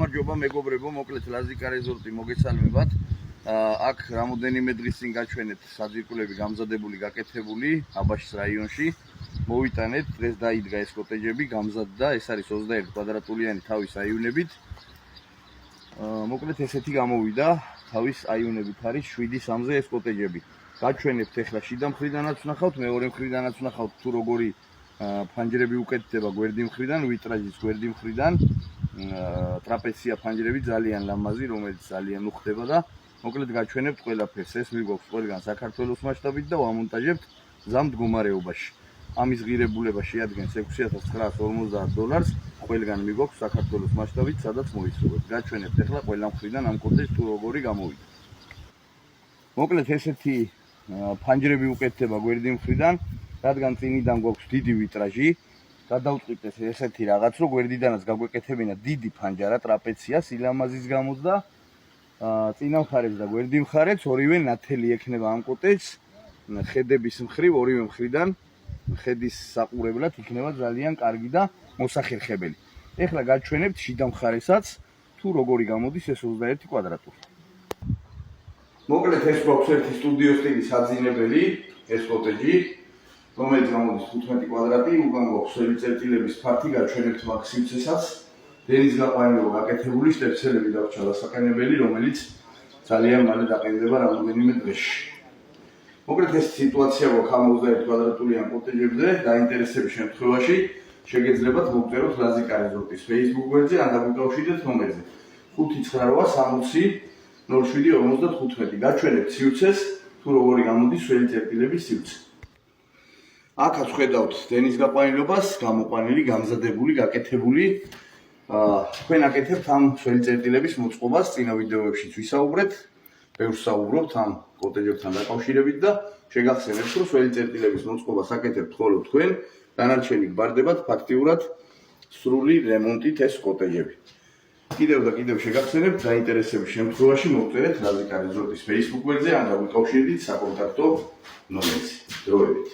გამარჯობა მეგობრებო, მოკლედ ლაზიკა რეზორტი მოგესალმებათ. აქ რამოდენიმე დღის წინ გაჩვენეთ საძირკვლები გამზადებული, გაკეთებული აბაშის რაიონში. მოვიტანეთ, დღეს დაიდგა ეს კოტეჯები, გამზადდა, ეს არის 21 კვადრატულიანი თავის აივნებით. მოკლედ ესეთი გამოვიდა, თავის აივნებით არის 7-3-ზე ეს კოტეჯები. გაჩვენებთ ახლა შიდა მხრიდანაც ვნახავთ, მეორე მხრიდანაც ვნახავთ თუ როგორი ფანჯრები უკეთდება გვერდი მხრიდან, ვიტრაჟის გვერდი მხრიდან. ტრაპეცია ფანჯრები ძალიან ლამაზი, რომელიც ძალიან უხდება და მოკლედ გაჩვენებთ ყველაფერს. ეს მიგვაქვს ყველგან საქართველოს მასშტაბით და ვამონტაჟებთ გზა მდგომარეობაში. ამის ღირებულება შეადგენს $6,950, ყველგან მიგვაქვს საქართველოს მასშტაბით, სადაც მოიცნობთ. გაჩვენებთ ახლა ყველა მხრიდან ამ კოტეჯს თუ როგორი გამოვიდა. მოკლედ ესეთი ფანჯრები უკეთდება გვერდი მხრიდან, რადგან წინიდან გვაქვს დიდი ვიტრაჟი. გადავწყვიტეს ესეთი რაღაც, რომ გვერდიდანაც გაგვეკეთებინა დიდი ფანჯარა, ტრაპეცია, სილამაზის გამოც და წინა მხარეს და გვერდი მხარეს ორივე ნათელი ექნება ამ კოტეჯს. ხედების მხრივ ორივე მხრიდან ხედის საყურებლად იქნება ძალიან კარგი და მოსახერხებელი. ეხლა გაჩვენებთ შიდა მხარესაც, თუ როგორი გამოდის ეს 21 კვადრატული. მოკლედ ეს გვაქვს ერთი სტუდიო სტილის საძინებელი, ეს კოტეჯი, რომელიც გამოდის 15 კვადრატი, უკან გვაქვს წერტილების ფართი, გაჩვენებთ მაგ სივრცესაც. დენის გაყვანილობა გაკეთებული, შტეფსელები დავრჩა დასაყენებელი, რომელიც ძალიან მალე დაყენდება რამოდენიმე დღეში. მოკლედ ეს სიტუაცია გვაქვს ამ 21 კვადრატულიან კოტეჯებზე, დაინტერესების შემთხვევაში შეგეძლებათ მოგწეროთ ლაზიკა რეზორტის Facebook გვერდზე, ან დაგვიკავშირდეთ ნომერზე 59807-07-55. გაჩვენებთ სივრცეს, თუ როგორი გამოდის სველი წერტილების სივრცე. აქაც ხედავთ დენის გაყვანილობას, გამოყვანილი, გამზადებული, გაკეთებული. თქვენ აკეთებთ ამ სველი წერტილების მოწყობას, წინა ვიდეოებშიც ვისაუბრეთ, ბევრს საუბრობთ ამ კოტეჯებთან დაკავშირებით და შეგახსენებთ, რომ სველი წერტილების მოწყობას აკეთებთ ხოლო თქვენ, დანარჩენი გბარდებათ ფაქტიურად სრული რემონტით ეს კოტეჯები. კიდევ და კიდევ შეგახსენებთ, დაინტერესების შემთხვევაში მოგწერეთ ლაზიკა რეზორტის Facebook გვერდზე, ან დაგვიკავშირდით საკონტაქტო ნომერზე. დროებით.